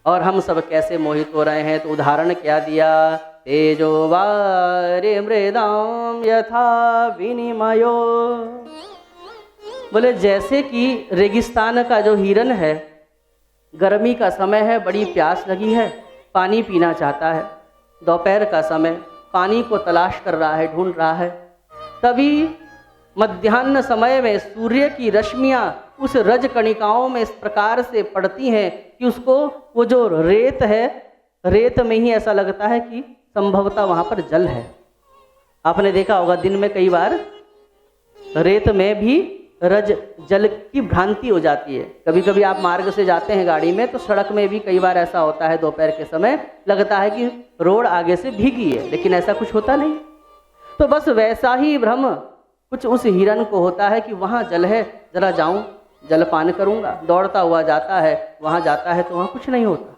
और हम सब कैसे मोहित हो रहे हैं। तो उदाहरण क्या दिया, तेजो वारि मृदाम यथा विनिमयो। बोले जैसे कि रेगिस्तान का जो हिरन है, गर्मी का समय है, बड़ी प्यास लगी है, पानी पीना चाहता है, दोपहर का समय पानी को तलाश कर रहा है, ढूंढ रहा है, तभी मध्याह्न समय में सूर्य की रश्मियां उस रज कणिकाओं में इस प्रकार से पड़ती हैं कि उसको वो जो रेत है, रेत में ही ऐसा लगता है कि संभवतः वहाँ पर जल है। आपने देखा होगा दिन में कई बार रेत में भी रज जल की भ्रांति हो जाती है। कभी कभी आप मार्ग से जाते हैं गाड़ी में, तो सड़क में भी कई बार ऐसा होता है, दोपहर के समय लगता है कि रोड आगे से भीगी है, लेकिन ऐसा कुछ होता नहीं। तो बस वैसा ही भ्रम कुछ उस हिरन को होता है कि वहाँ जल है, जरा जाऊं जलपान करूंगा। दौड़ता हुआ जाता है, वहाँ जाता है तो वहाँ कुछ नहीं होता।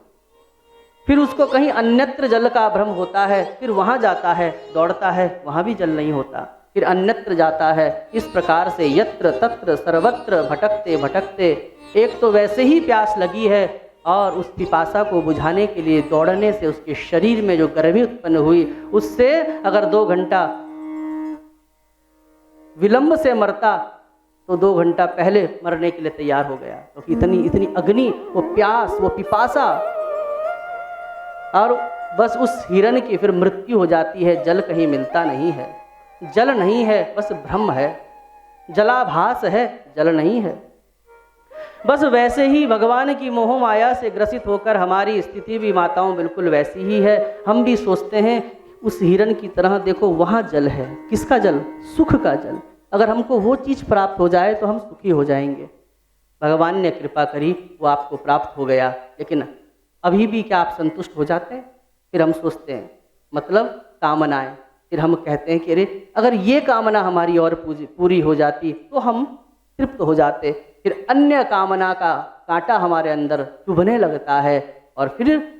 फिर उसको कहीं अन्यत्र जल का भ्रम होता है, फिर वहाँ जाता है, दौड़ता है, वहाँ भी जल नहीं होता, फिर अन्यत्र जाता है। इस प्रकार से यत्र तत्र सर्वत्र भटकते भटकते, एक तो वैसे ही प्यास लगी है और उस पिपासा को बुझाने के लिए दौड़ने से उसके शरीर में जो गर्मी उत्पन्न हुई, उससे अगर 2 घंटा विलंब से मरता तो 2 घंटा पहले मरने के लिए तैयार हो गया, क्योंकि इतनी अग्नि, वो प्यास, वो पिपासा। और बस उस हिरन की फिर मृत्यु हो जाती है। जल कहीं मिलता नहीं है, जल नहीं है, बस भ्रम है, जलाभास है, जल नहीं है। बस वैसे ही भगवान की मोह माया से ग्रसित होकर हमारी स्थिति भी माताओं बिल्कुल वैसी ही है। हम भी सोचते हैं उस हिरन की तरह, देखो वहाँ जल है। किसका जल? सुख का जल। अगर हमको वो चीज़ प्राप्त हो जाए तो हम सुखी हो जाएंगे। भगवान ने कृपा करी, वो आपको प्राप्त हो गया, लेकिन अभी भी क्या आप संतुष्ट हो जाते हैं? फिर हम सोचते हैं, मतलब कामनाएं। फिर हम कहते हैं कि अरे अगर ये कामना हमारी और पूरी हो जाती तो हम तृप्त हो जाते। फिर अन्य कामना का कांटा हमारे अंदर चुभने लगता है और फिर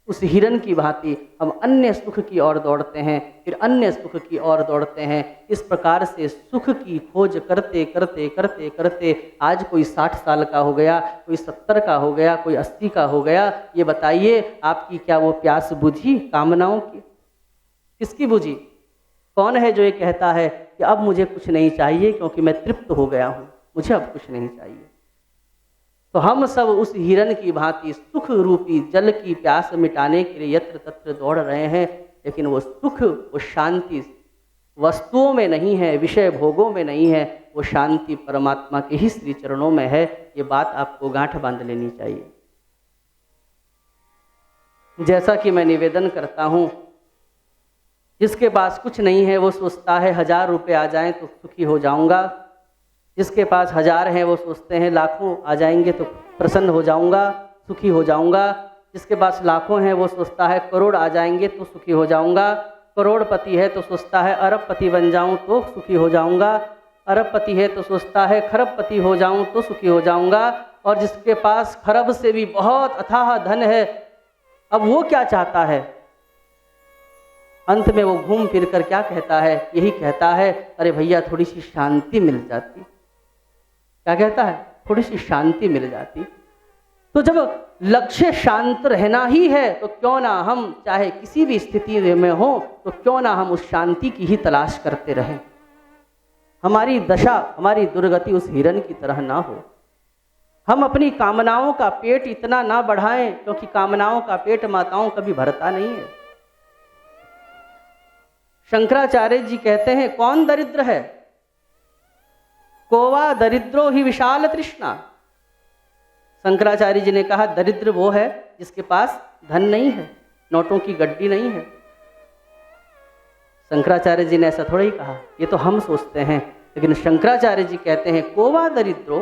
उस हिरन की भांति हम अन्य सुख की ओर दौड़ते हैं, फिर अन्य सुख की ओर दौड़ते हैं। इस प्रकार से सुख की खोज करते करते करते करते आज कोई 60 साल का हो गया, कोई 70 का हो गया, कोई 80 का हो गया। ये बताइए आपकी क्या वो प्यास बुझी कामनाओं की? किसकी बुझी? कौन है जो ये कहता है कि अब मुझे कुछ नहीं चाहिए क्योंकि मैं तृप्त हो गया हूँ, मुझे अब कुछ नहीं चाहिए? तो हम सब उस हिरन की भांति सुख रूपी जल की प्यास मिटाने के लिए यत्र तत्र दौड़ रहे हैं, लेकिन वो सुख, वो शांति वस्तुओं में नहीं है, विषय भोगों में नहीं है, वो शांति परमात्मा के ही श्री चरणों में है। ये बात आपको गांठ बांध लेनी चाहिए। जैसा कि मैं निवेदन करता हूँ, जिसके पास कुछ नहीं है वो सोचता है 1000 रुपये आ जाएं तो सुखी हो जाऊंगा। जिसके पास 1000 हैं वो सोचते हैं लाखों आ जाएंगे तो प्रसन्न हो जाऊंगा, सुखी हो जाऊंगा। जिसके पास लाखों हैं वो सोचता है करोड़ आ जाएंगे तो सुखी हो जाऊंगा। करोड़पति है तो सोचता है अरबपति बन जाऊं तो सुखी हो जाऊंगा। अरबपति है तो सोचता है खरबपति हो जाऊं तो सुखी हो जाऊंगा। और जिसके पास खरब से भी बहुत अथाह धन है, अब वो क्या चाहता है? अंत में वो घूम फिर कर क्या कहता है? यही कहता है, अरे भैया थोड़ी सी शांति मिल जाती। क्या कहता है? थोड़ी सी शांति मिल जाती। तो जब लक्ष्य शांत रहना ही है तो क्यों ना हम, चाहे किसी भी स्थिति में हो, तो क्यों ना हम उस शांति की ही तलाश करते रहें। हमारी दशा, हमारी दुर्गति उस हिरन की तरह ना हो। हम अपनी कामनाओं का पेट इतना ना बढ़ाएं, क्योंकि कामनाओं का पेट माताओं कभी भरता नहीं है। शंकराचार्य जी कहते हैं, कौन दरिद्र है? कोवा दरिद्रो ही विशाल तृष्णा। शंकराचार्य जी ने कहा, दरिद्र वो है जिसके पास धन नहीं है, नोटों की गड्डी नहीं है। शंकराचार्य जी ने ऐसा थोड़ा ही कहा, ये तो हम सोचते हैं, लेकिन शंकराचार्य जी कहते हैं, कोवा दरिद्रो,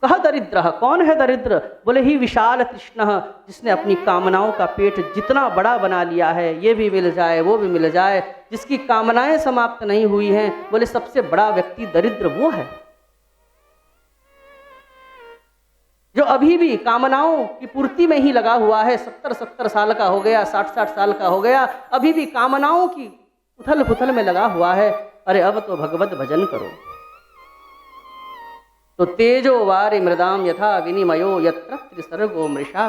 कहा दरिद्र, कौन है दरिद्र? बोले ही विशाल तृष्णा, जिसने अपनी कामनाओं का पेट जितना बड़ा बना लिया है, ये भी मिल जाए वो भी मिल जाए, जिसकी कामनाएं समाप्त नहीं हुई हैं, बोले सबसे बड़ा व्यक्ति दरिद्र वो है जो अभी भी कामनाओं की पूर्ति में ही लगा हुआ है। 70-70 साल का हो गया, 60-60 साल का हो गया, अभी भी कामनाओं की उथल पुथल में लगा हुआ है। अरे अब तो भगवत भजन करो। तो तेजो वारि मृदाम यथा विनिमयो यत्र त्रिसर्गो मृषा।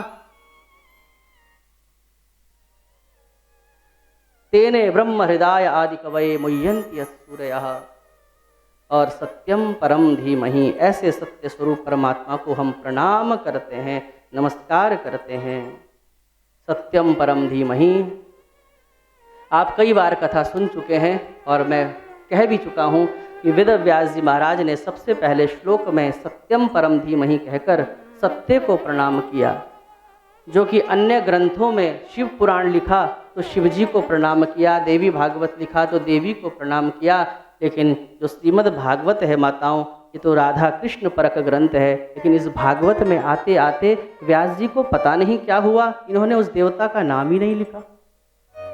तेने ब्रह्म हृदय आदि कवये मुह्यन्ति सूरयः। और सत्यम परम धीमहि, ऐसे सत्य स्वरूप परमात्मा को हम प्रणाम करते हैं, नमस्कार करते हैं। सत्यम परम धीमहि। आप कई बार कथा सुन चुके हैं और मैं कह भी चुका हूँ कि वेद व्यास जी महाराज ने सबसे पहले श्लोक में सत्यम परम धीमहि कहकर सत्य को प्रणाम किया। जो कि अन्य ग्रंथों में शिव पुराण लिखा तो शिव जी को प्रणाम किया, देवी भागवत लिखा तो देवी को प्रणाम किया, लेकिन जो श्रीमद् भागवत है माताओं, ये तो राधा कृष्ण परक ग्रंथ है। लेकिन इस भागवत में आते आते व्यास जी को पता नहीं क्या हुआ, इन्होंने उस देवता का नाम ही नहीं लिखा।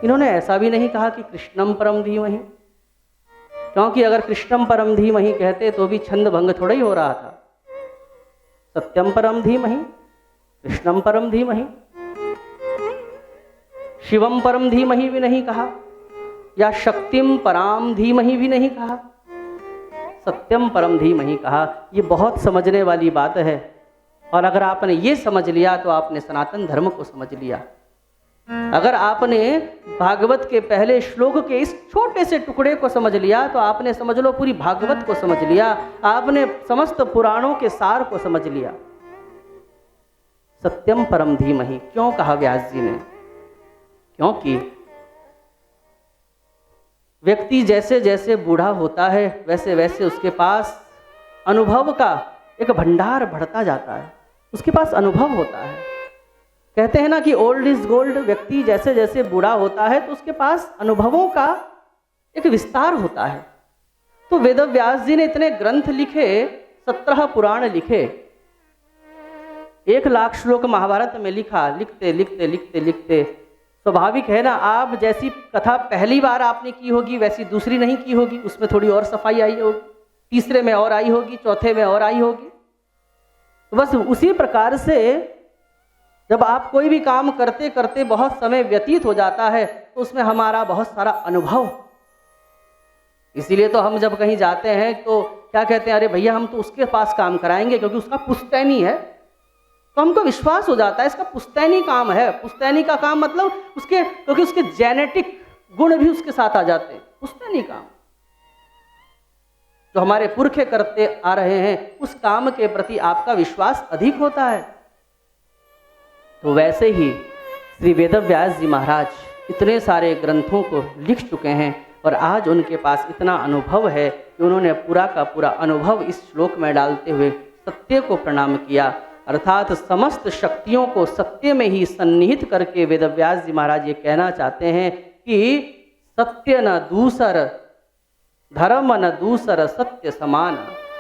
इन्होंने ऐसा भी नहीं कहा कि कृष्णम परम धीमहि, क्योंकि अगर कृष्णम परम धीमहि कहते तो भी छंद भंग थोड़ा ही हो रहा था। सत्यम परम धीमहि, कृष्णम परम धीमहि, शिवम परम धीमहि भी नहीं कहा, या शक्तिम पराम धीमहि भी नहीं कहा, सत्यम परम धीमहि कहा। ये बहुत समझने वाली बात है। और अगर आपने ये समझ लिया तो आपने सनातन धर्म को समझ लिया। अगर आपने भागवत के पहले श्लोक के इस छोटे से टुकड़े को समझ लिया तो आपने समझ लो पूरी भागवत को समझ लिया, आपने समस्त पुराणों के सार को समझ लिया। सत्यम परम धीमहि क्यों कहा व्यास जी ने? क्योंकि व्यक्ति जैसे जैसे बूढ़ा होता है वैसे वैसे उसके पास अनुभव का एक भंडार बढ़ता जाता है, उसके पास अनुभव होता है। कहते हैं ना कि ओल्ड इज गोल्ड। व्यक्ति जैसे जैसे बूढ़ा होता है तो उसके पास अनुभवों का एक विस्तार होता है। तो वेद व्यास जी ने इतने ग्रंथ लिखे, 17 पुराण लिखे, 1 लाख श्लोक महाभारत में लिखा। लिखते लिखते लिखते लिखते स्वाभाविक है ना, आप जैसी कथा पहली बार आपने की होगी वैसी दूसरी नहीं की होगी, उसमें थोड़ी और सफाई आई होगी, तीसरे में और आई होगी, चौथे में और आई होगी। तो बस उसी प्रकार से जब आप कोई भी काम करते करते बहुत समय व्यतीत हो जाता है तो उसमें हमारा बहुत सारा अनुभव। इसीलिए तो हम जब कहीं जाते हैं तो क्या कहते हैं, अरे भैया हम तो उसके पास काम कराएंगे क्योंकि उसका पुश्तैनी है। तो हमको विश्वास हो जाता है इसका पुश्तैनी काम है। पुश्तैनी का काम मतलब उसके, क्योंकि उसके जेनेटिक गुण भी उसके साथ आ जाते हैं। पुश्तैनी काम जो हमारे पुरखे करते आ रहे हैं उस काम के प्रति आपका विश्वास अधिक होता है। तो वैसे ही श्री वेद व्यास जी महाराज इतने सारे ग्रंथों को लिख चुके हैं और आज उनके पास इतना अनुभव है कि उन्होंने पूरा का पूरा अनुभव इस श्लोक में डालते हुए सत्य को प्रणाम किया। अर्थात समस्त शक्तियों को सत्य में ही सन्निहित करके वेद व्यास जी महाराज ये कहना चाहते हैं कि सत्य न दूसर, धर्म न दूसर, सत्य समान।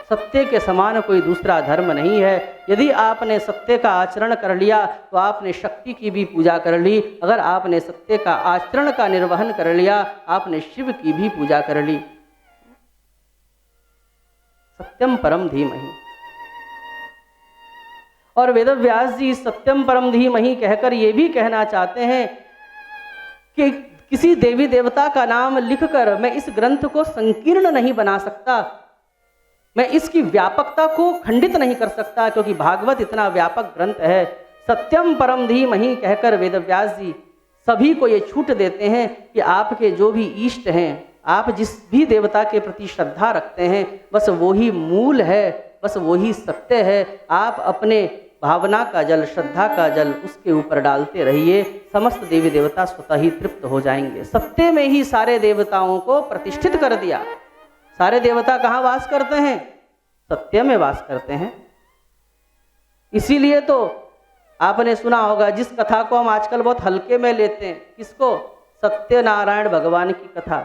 सत्य के समान कोई दूसरा धर्म नहीं है। यदि आपने सत्य का आचरण कर लिया तो आपने शक्ति की भी पूजा कर ली। अगर आपने सत्य का आचरण का निर्वहन कर लिया आपने शिव की भी पूजा कर ली। सत्यम परम धीमहि। और वेद व्यास जी सत्यम परम धीमहि कहकर ये भी कहना चाहते हैं कि किसी देवी देवता का नाम लिखकर मैं इस ग्रंथ को संकीर्ण नहीं बना सकता, मैं इसकी व्यापकता को खंडित नहीं कर सकता, क्योंकि भागवत इतना व्यापक ग्रंथ है। सत्यम परम धीमहि कहकर वेद व्यास जी सभी को ये छूट देते हैं कि आपके जो भी इष्ट हैं, आप जिस भी देवता के प्रति श्रद्धा रखते हैं, बस वही मूल है, बस वही सत्य है। आप अपने भावना का जल, श्रद्धा का जल उसके ऊपर डालते रहिए, समस्त देवी देवता स्वतः ही तृप्त हो जाएंगे। सत्य में ही सारे देवताओं को प्रतिष्ठित कर दिया। सारे देवता कहाँ वास करते हैं? सत्य में वास करते हैं। इसीलिए तो आपने सुना होगा, जिस कथा को हम आजकल बहुत हल्के में लेते हैं, किसको? सत्यनारायण भगवान की कथा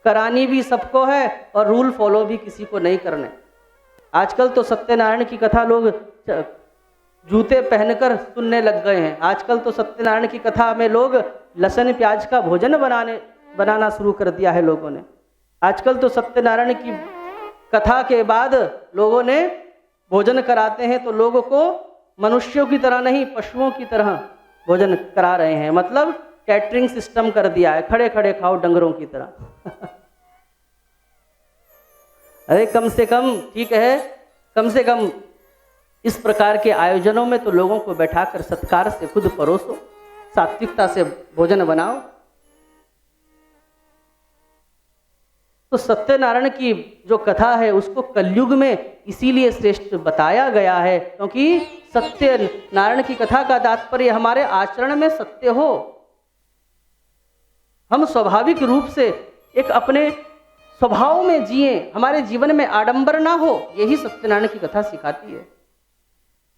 करानी भी सबको है और रूल फॉलो भी किसी को नहीं करने। आजकल तो सत्यनारायण की कथा लोग जूते पहनकर सुनने लग गए हैं। आजकल तो सत्यनारायण की कथा में लोग लहसुन प्याज का भोजन बनाना शुरू कर दिया है लोगों ने। आजकल तो सत्यनारायण की कथा के बाद लोगों ने भोजन कराते हैं तो लोगों को मनुष्यों की तरह नहीं, पशुओं की तरह भोजन करा रहे हैं। मतलब कैटरिंग सिस्टम कर दिया है, खड़े खड़े खाओ डंगरों की तरह। अरे कम से कम, ठीक है, कम से कम इस प्रकार के आयोजनों में तो लोगों को बैठाकर सत्कार से खुद परोसो, सात्विकता से भोजन बनाओ। तो सत्यनारायण की जो कथा है उसको कलयुग में इसीलिए श्रेष्ठ बताया गया है क्योंकि सत्यनारायण की कथा का तात्पर्य हमारे आचरण में सत्य हो, हम स्वाभाविक रूप से एक अपने स्वभाव में जिए, हमारे जीवन में आडंबर ना हो, यही सत्यनारायण की कथा सिखाती है।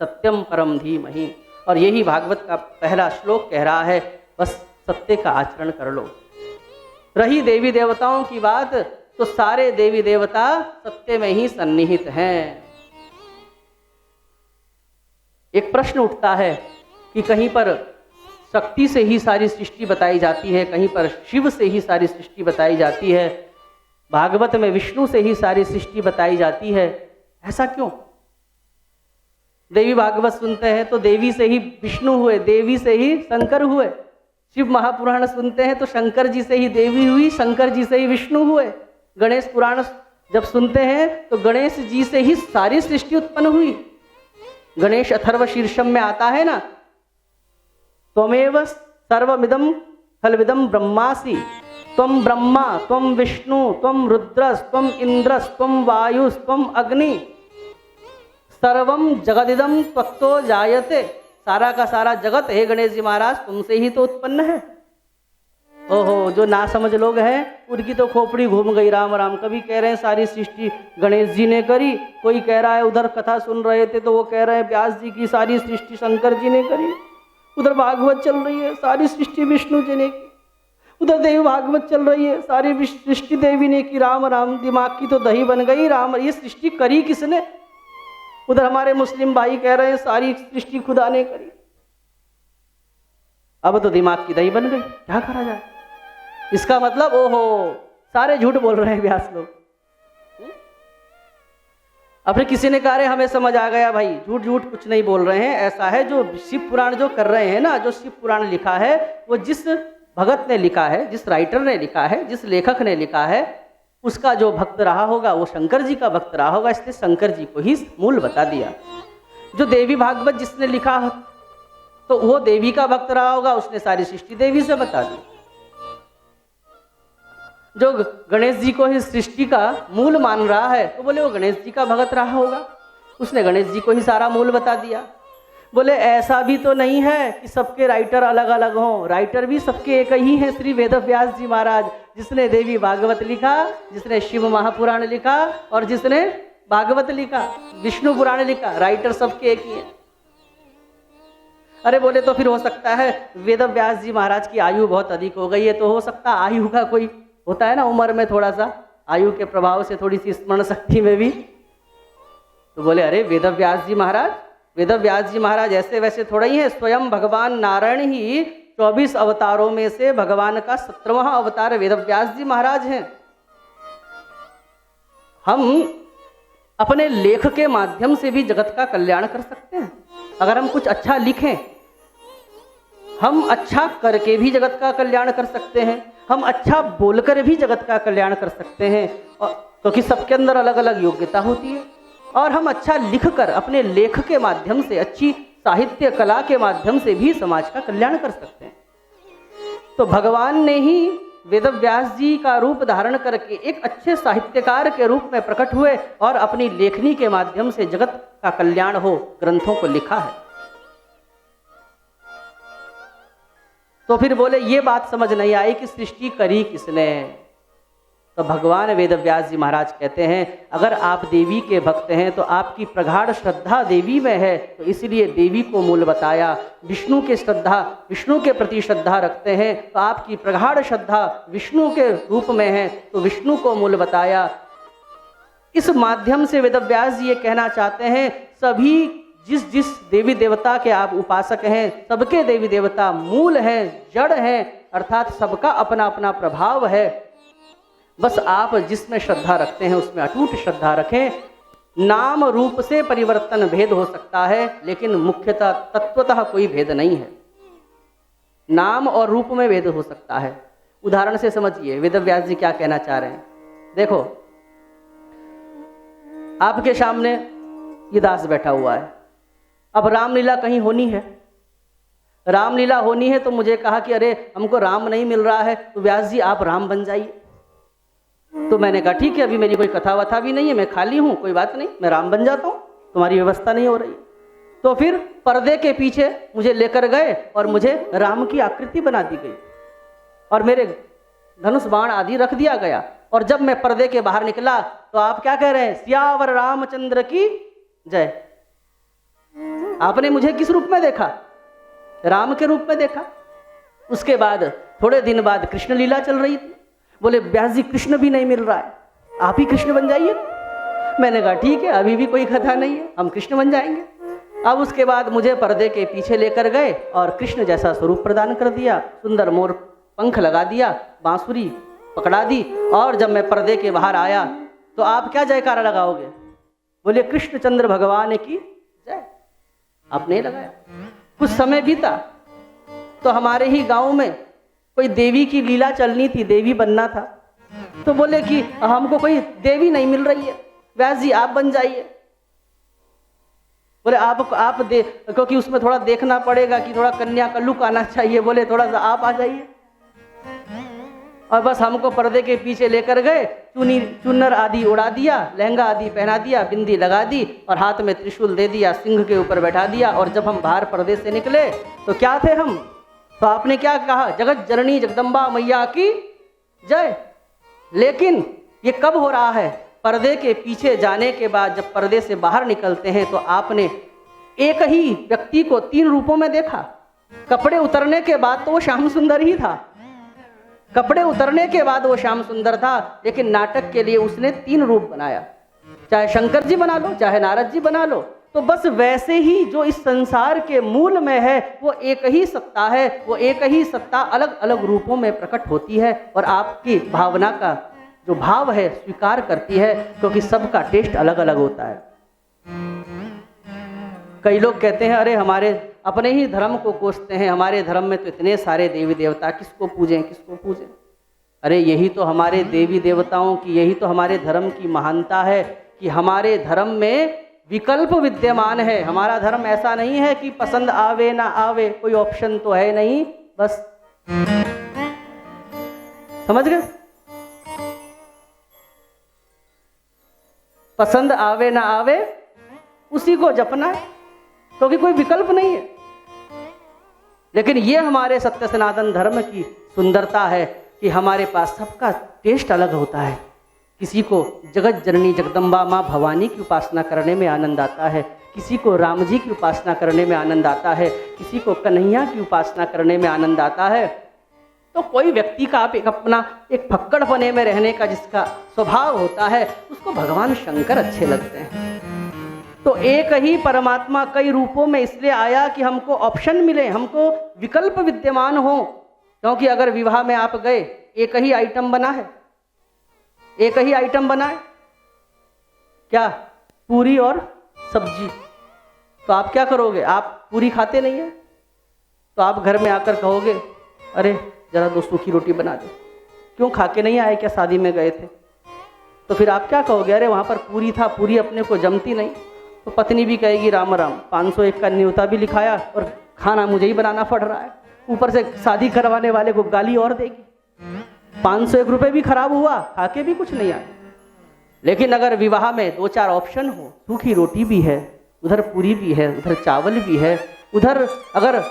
सत्यम परम धीमहि, और यही भागवत का पहला श्लोक कह रहा है, बस सत्य का आचरण कर लो। रही देवी देवताओं की बात, तो सारे देवी देवता सत्य में ही सन्निहित हैं। एक प्रश्न उठता है कि कहीं पर शक्ति से ही सारी सृष्टि बताई जाती है, कहीं पर शिव से ही सारी सृष्टि बताई जाती है, भागवत में विष्णु से ही सारी सृष्टि बताई जाती है, ऐसा क्यों? देवी भागवत सुनते हैं तो देवी से ही विष्णु हुए, देवी से ही शंकर हुए। शिव महापुराण सुनते हैं तो शंकर जी से ही देवी हुई, शंकर जी से ही विष्णु हुए। गणेश पुराण जब सुनते हैं तो गणेश जी से ही सारी सृष्टि उत्पन्न हुई। गणेश अथर्व शीर्षम में आता है ना, त्वमेव सर्वमिदं खलविदं ब्रह्मासि, त्वं ब्रह्मा त्वं विष्णु त्वं रुद्रस् त्वं इंद्रस् त्वं वायुस् त्वं अग्नि सर्वं जगदिदं त्वत्तो जायते। सारा का सारा जगत हे गणेश जी महाराज तुमसे ही तो उत्पन्न है। ओहो, जो ना समझ लोग हैं उनकी तो खोपड़ी घूम गई। राम राम, कभी कह रहे हैं सारी सृष्टि गणेश जी ने करी, कोई कह रहा है उधर कथा सुन रहे थे तो वो कह रहे हैं व्यास जी की सारी सृष्टि शंकर जी ने करी, उधर भागवत चल रही है सारी सृष्टि विष्णु जी ने की, उधर देवी भागवत चल रही है सारी सृष्टि देवी ने की। राम राम, दिमाग की तो दही बन गई। राम, ये सृष्टि करी किसने? उधर हमारे मुस्लिम भाई कह रहे हैं सारी सृष्टि खुदा ने करी। अब तो दिमाग की दही बन गई, क्या करा जाए? इसका मतलब ओहो, सारे झूठ बोल रहे हैं व्यास लोग। अब फिर किसी ने कहा रे हमें समझ आ गया भाई, झूठ झूठ कुछ नहीं बोल रहे हैं। ऐसा है जो शिव पुराण जो कर रहे हैं ना, जो शिव पुराण लिखा है वो जिस भगत ने लिखा है, जिस राइटर ने लिखा है, जिस लेखक ने लिखा है, उसका जो भक्त रहा होगा वो शंकर जी का भक्त रहा होगा, इसलिए शंकर जी को ही मूल बता दिया। जो देवी भागवत जिसने लिखा तो वो देवी का भक्त रहा होगा, उसने सारी सृष्टि देवी से बता दी। जो गणेश जी को ही सृष्टि का मूल मान रहा है तो बोले वो गणेश जी का भगत रहा होगा, उसने गणेश जी को ही सारा मूल बता दिया। बोले ऐसा भी तो नहीं है कि सबके राइटर अलग अलग हों, राइटर भी सबके एक ही हैं, श्री वेद व्यास जी महाराज, जिसने देवी भागवत लिखा, जिसने शिव महापुराण लिखा और जिसने भागवत लिखा, विष्णु पुराण लिखा, राइटर सबके एक ही हैं। अरे बोले तो फिर हो सकता है वेद व्यास जी महाराज की आयु बहुत अधिक हो गई है, तो हो सकता आयु का कोई होता है ना, उम्र में थोड़ा सा आयु के प्रभाव से थोड़ी सी स्मरण शक्ति में भी। तो बोले अरे वेद व्यास जी महाराज, वेद व्यास जी महाराज ऐसे वैसे थोड़ा ही है, स्वयं भगवान नारायण ही 24 अवतारों में से भगवान का 17वां अवतार वेद व्यास जी महाराज हैं। हम अपने लेख के माध्यम से भी जगत का कल्याण कर सकते हैं। अगर हम कुछ अच्छा लिखें, हम अच्छा करके भी जगत का कल्याण कर सकते हैं, हम अच्छा बोलकर भी जगत का कल्याण कर सकते हैं, क्योंकि सबके अंदर अलग अलग योग्यता होती है। और हम अच्छा लिखकर अपने लेख के माध्यम से, अच्छी साहित्य कला के माध्यम से भी समाज का कल्याण कर सकते हैं। तो भगवान ने ही वेद व्यास जी का रूप धारण करके एक अच्छे साहित्यकार के रूप में प्रकट हुए और अपनी लेखनी के माध्यम से जगत का कल्याण हो ग्रंथों को लिखा है। तो फिर बोले ये बात समझ नहीं आई कि सृष्टि करी किसने? तो भगवान वेद व्यास जी महाराज कहते हैं अगर आप देवी के भक्त हैं तो आपकी प्रगाढ़ श्रद्धा देवी में है, तो इसलिए देवी को मूल बताया। विष्णु के श्रद्धा, विष्णु के प्रति श्रद्धा रखते हैं तो आपकी प्रगाढ़ श्रद्धा विष्णु के रूप में है, तो विष्णु को मूल बताया। इस माध्यम से वेद व्यास जी ये कहना चाहते हैं सभी जिस जिस देवी देवता के आप उपासक हैं, सबके देवी देवता मूल हैं, जड़ हैं, अर्थात सबका अपना अपना प्रभाव है। बस आप जिसमें श्रद्धा रखते हैं उसमें अटूट श्रद्धा रखें। नाम रूप से परिवर्तन भेद हो सकता है, लेकिन मुख्यतः तत्वतः कोई भेद नहीं है। नाम और रूप में भेद हो सकता है। उदाहरण से समझिए वेद व्यास जी क्या कहना चाह रहे हैं। देखो आपके सामने ये दास बैठा हुआ है, अब रामलीला कहीं होनी है, रामलीला होनी है, तो मुझे कहा कि अरे हमको राम नहीं मिल रहा है, तो व्यास जी आप राम बन जाइए। तो मैंने कहा ठीक है, अभी मेरी कोई कथा वथा भी नहीं है, मैं खाली हूँ, कोई बात नहीं, मैं राम बन जाता हूँ, तुम्हारी व्यवस्था नहीं हो रही। तो फिर पर्दे के पीछे मुझे लेकर गए और मुझे राम की आकृति बना दी गई और मेरे धनुष बाण आदि रख दिया गया। और जब मैं पर्दे के बाहर निकला तो आप क्या कह रहे हैं, सियावर रामचंद्र की जय। आपने मुझे किस रूप में देखा? राम के रूप में देखा। उसके बाद थोड़े दिन बाद कृष्ण लीला चल रही थी। बोले व्यास जी कृष्ण भी नहीं मिल रहा है, आप ही कृष्ण बन जाइए। मैंने कहा ठीक है, अभी भी कोई कथा नहीं है, हम कृष्ण बन जाएंगे। अब उसके बाद मुझे पर्दे के पीछे लेकर गए और कृष्ण जैसा स्वरूप प्रदान कर दिया, सुंदर मोर पंख लगा दिया, बांसुरी पकड़ा दी। और जब मैं पर्दे के बाहर आया तो आप क्या जयकारा लगाओगे? बोले कृष्णचंद्र भगवान की जय। आप नहीं लगाया। कुछ समय बीता तो हमारे ही गांव में कोई देवी की लीला चलनी थी, देवी बनना था। तो बोले कि हमको कोई देवी नहीं मिल रही है, व्यास जी आप बन जाइए। बोले आप क्योंकि उसमें थोड़ा देखना पड़ेगा कि थोड़ा कन्या का लुक आना चाहिए। बोले थोड़ा सा आप आ जाइए। और बस हमको पर्दे के पीछे लेकर गए, चुन्नर आदि उड़ा दिया, लहंगा आदि पहना दिया, बिंदी लगा दी और हाथ में त्रिशूल दे दिया, सिंह के ऊपर बैठा दिया। और जब हम बाहर पर्दे से निकले तो क्या थे हम? तो आपने क्या कहा, जगत जननी जगदम्बा मैया की जय। लेकिन ये कब हो रहा है? पर्दे के पीछे जाने के बाद जब पर्दे से बाहर निकलते हैं तो आपने एक ही व्यक्ति को 3 रूपों में देखा। कपड़े उतरने के बाद तो वो श्याम सुंदर ही था, कपड़े उतरने के बाद वो श्याम सुंदर था, लेकिन नाटक के लिए उसने 3 रूप बनाया। चाहे शंकर जी बना लो, चाहे नारद जी बना लो। तो बस वैसे ही जो इस संसार के मूल में है वो एक ही सत्ता है, वो एक ही सत्ता अलग अलग रूपों में प्रकट होती है और आपकी भावना का जो भाव है स्वीकार करती है, क्योंकि सबका टेस्ट अलग अलग होता है। कई लोग कहते हैं अरे हमारे अपने ही धर्म को कोसते हैं, हमारे धर्म में तो इतने सारे देवी देवता, किसको पूजें किसको पूजें। अरे यही तो हमारे देवी देवताओं की, यही तो हमारे धर्म की महानता है कि हमारे धर्म में विकल्प विद्यमान है। हमारा धर्म ऐसा नहीं है कि पसंद आवे ना आवे, कोई ऑप्शन तो है नहीं, बस समझ गए? पसंद आवे ना आवे उसी को जपना है, क्योंकि कोई विकल्प नहीं है। लेकिन ये हमारे सत्य सनातन धर्म की सुंदरता है कि हमारे पास सबका टेस्ट अलग होता है। किसी को जगत जननी जगदम्बा माँ भवानी की उपासना करने में आनंद आता है, किसी को राम जी की उपासना करने में आनंद आता है, किसी को कन्हैया की उपासना करने में आनंद आता है। तो कोई व्यक्ति का आप अपना एक फक्कड़पने में रहने का जिसका स्वभाव होता है, उसको भगवान शंकर अच्छे लगते हैं। तो एक ही परमात्मा कई रूपों में इसलिए आया कि हमको ऑप्शन मिले, हमको विकल्प विद्यमान हो। क्योंकि अगर विवाह में आप गए, एक ही आइटम बना है, एक ही आइटम बना है, क्या? पूरी और सब्जी। तो आप क्या करोगे? आप पूरी खाते नहीं है तो आप घर में आकर कहोगे अरे जरा 2 सूखी रोटी बना दो। क्यों, खा के नहीं आए क्या? शादी में गए थे। तो फिर आप क्या कहोगे? अरे वहाँ पर पूरी था, पूरी अपने को जमती नहीं। तो पत्नी भी कहेगी राम राम, 501 का न्योता भी लिखाया और खाना मुझे ही बनाना पड़ रहा है, ऊपर से शादी करवाने वाले को गाली और देगी। 501 रुपये भी खराब हुआ, खा के भी कुछ नहीं आया। लेकिन अगर विवाह में 2-4 ऑप्शन हो, सूखी रोटी भी है, उधर पूरी भी है, उधर चावल भी है, उधर अगर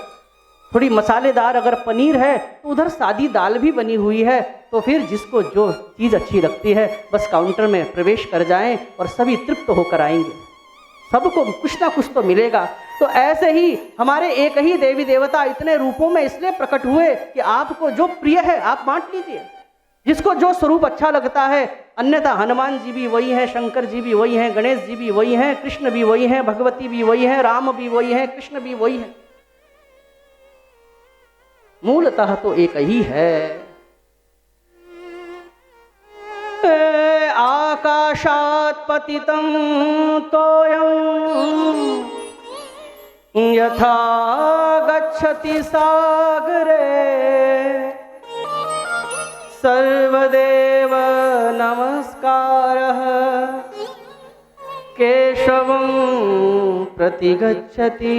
थोड़ी मसालेदार अगर पनीर है तो उधर सादी दाल भी बनी हुई है, तो फिर जिसको जो चीज़ अच्छी लगती है बस काउंटर में प्रवेश कर जाएं और सभी तृप्त होकर आएंगे। सबको कुछ ना कुछ तो मिलेगा। तो ऐसे ही हमारे एक ही देवी देवता इतने रूपों में इसलिए प्रकट हुए कि आपको जो प्रिय है आप बांट लीजिए, जिसको जो स्वरूप अच्छा लगता है। अन्यथा हनुमान जी भी वही हैं, शंकर जी भी वही हैं, गणेश जी भी वही हैं, कृष्ण भी वही हैं, भगवती भी वही हैं, राम भी वही हैं, कृष्ण भी वही हैं। मूलतः तो एक ही है। आकाशात् पतितं तोयं यथा गच्छति सागरे सर्वदेव नमस्कारः केशवं प्रतिगच्छति।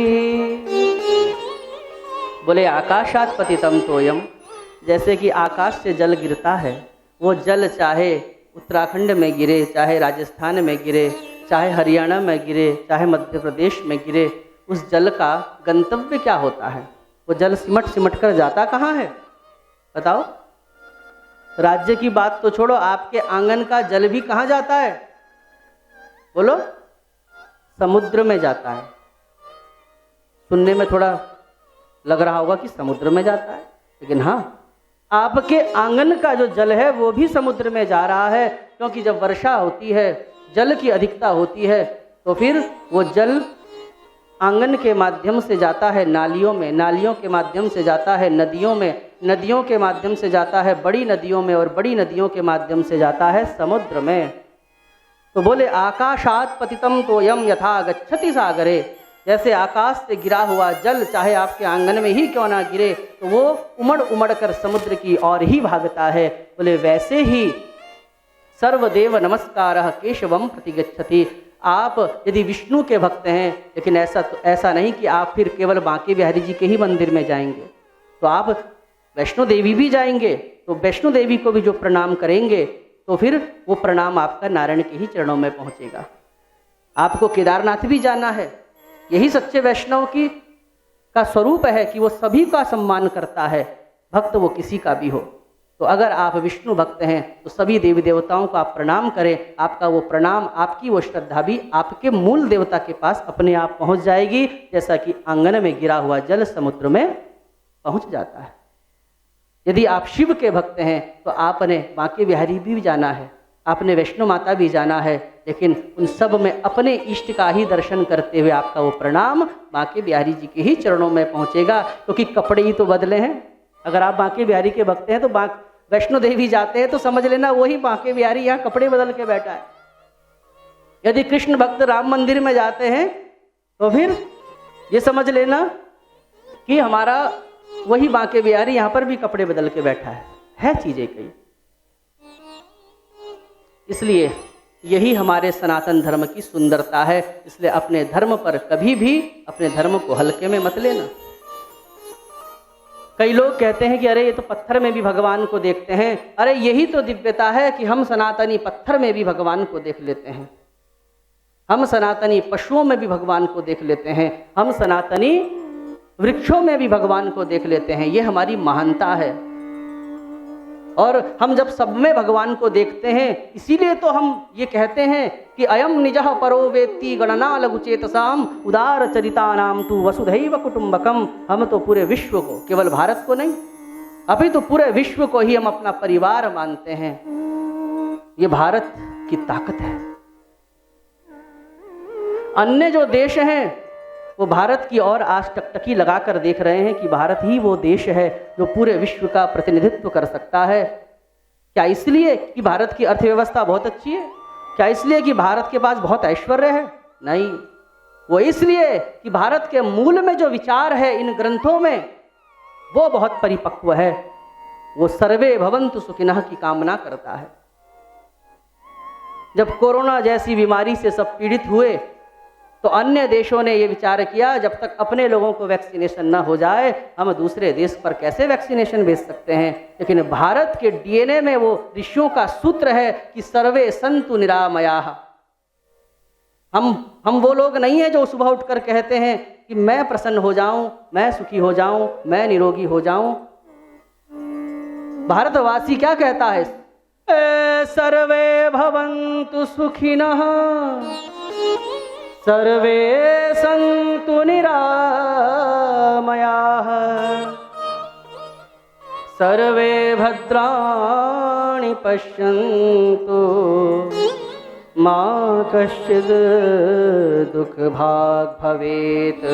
बोले आकाशात् पतितं तोयम, जैसे कि आकाश से जल गिरता है, वो जल चाहे उत्तराखंड में गिरे, चाहे राजस्थान में गिरे, चाहे हरियाणा में गिरे, चाहे मध्य प्रदेश में गिरे, उस जल का गंतव्य क्या होता है? वो जल सिमट सिमट कर जाता कहाँ है बताओ? राज्य की बात तो छोड़ो, आपके आंगन का जल भी कहाँ जाता है? बोलो। समुद्र में जाता है। सुनने में थोड़ा लग रहा होगा कि समुद्र में जाता है, लेकिन हाँ, आपके आंगन का जो जल है वो भी समुद्र में जा रहा है, क्योंकि जब वर्षा होती है, जल की अधिकता होती है, तो फिर वो जल आंगन के माध्यम से जाता है नालियों में, नालियों के माध्यम से जाता है नदियों में, नदियों के माध्यम से जाता है बड़ी नदियों में, और बड़ी नदियों के माध्यम से जाता है समुद्र में। तो बोले आकाशात पतितम तोयम यथा गच्छति सागरे, जैसे आकाश से गिरा हुआ जल चाहे आपके आंगन में ही क्यों ना गिरे, तो वो उमड़ उमड़ कर समुद्र की ओर ही भागता है। बोले वैसे ही सर्वदेव नमस्कारः केशवम प्रतिगच्छति। आप यदि विष्णु के भक्त हैं, लेकिन ऐसा नहीं कि आप फिर केवल बांके बिहारी जी के ही मंदिर में जाएंगे, तो आप वैष्णो देवी भी जाएंगे, तो वैष्णो देवी को भी जो प्रणाम करेंगे, तो फिर वो प्रणाम आपका नारायण के ही चरणों में पहुंचेगा। आपको केदारनाथ भी जाना है, यही सच्चे वैष्णव का स्वरूप है कि वो सभी का सम्मान करता है, भक्त वो किसी का भी हो। तो अगर आप विष्णु भक्त हैं तो सभी देवी देवताओं को आप प्रणाम करें, आपका वो प्रणाम, आपकी वो श्रद्धा भी आपके मूल देवता के पास अपने आप पहुंच जाएगी, जैसा कि आंगन में गिरा हुआ जल समुद्र में पहुंच जाता है। यदि आप शिव के भक्त हैं तो आपने बांके बिहारी भी जाना है, आपने वैष्णो माता भी जाना है, लेकिन उन सब में अपने इष्ट का ही दर्शन करते हुए आपका वो प्रणाम बांके बिहारी जी के ही चरणों में पहुंचेगा, क्योंकि कपड़े ही तो बदले हैं। अगर आप बांके बिहारी के भक्त हैं तो वैष्णो देवी जाते हैं तो समझ लेना वही बांके बिहारी यहाँ कपड़े बदल के बैठा है। यदि कृष्ण भक्त राम मंदिर में जाते हैं तो फिर ये समझ लेना कि हमारा वही बांके बिहारी यहाँ पर भी कपड़े बदल के बैठा है चीजें कई। इसलिए यही हमारे सनातन धर्म की सुंदरता है। इसलिए अपने धर्म पर कभी भी अपने धर्म को हल्के में मत लेना। कई लोग कहते हैं कि अरे ये तो पत्थर में भी भगवान को देखते हैं। अरे यही तो दिव्यता है कि हम सनातनी पत्थर में भी भगवान को देख लेते हैं, हम सनातनी पशुओं में भी भगवान को देख लेते हैं, हम सनातनी वृक्षों में भी भगवान को देख लेते हैं। ये हमारी महानता है। और हम जब सब में भगवान को देखते हैं, इसीलिए तो हम ये कहते हैं कि अयम निजः परो वेत्ति गणना लघुचेतसाम उदार चरितानाम तु वसुधैव कुटुंबकम। हम तो पूरे विश्व को, केवल भारत को नहीं, अभी तो पूरे विश्व को ही हम अपना परिवार मानते हैं। ये भारत की ताकत है। अन्य जो देश हैं वो भारत की ओर आज टकटकी लगाकर देख रहे हैं कि भारत ही वो देश है जो पूरे विश्व का प्रतिनिधित्व कर सकता है। क्या इसलिए कि भारत की अर्थव्यवस्था बहुत अच्छी है? क्या इसलिए कि भारत के पास बहुत ऐश्वर्य है? नहीं, वो इसलिए कि भारत के मूल में जो विचार है इन ग्रंथों में वो बहुत परिपक्व है। वो सर्वे भवन्तु सुखिनः की कामना करता है। जब कोरोना जैसी बीमारी से सब पीड़ित हुए तो अन्य देशों ने ये विचार किया जब तक अपने लोगों को वैक्सीनेशन न हो जाए हम दूसरे देश पर कैसे वैक्सीनेशन भेज सकते हैं। लेकिन भारत के डीएनए में वो ऋषियों का सूत्र है कि सर्वे संतु निरामयाः। हम वो लोग नहीं हैं जो सुबह उठकर कहते हैं कि मैं प्रसन्न हो जाऊं, मैं सुखी हो जाऊं, मैं निरोगी हो जाऊं। भारतवासी क्या कहता है? सर्वे भवन्तु सुखिनः सर्वे सन्तु निरामयाः सर्वे भद्राणि पश्यन्तु मा कश्चित् दुःखभाग् भवेत्।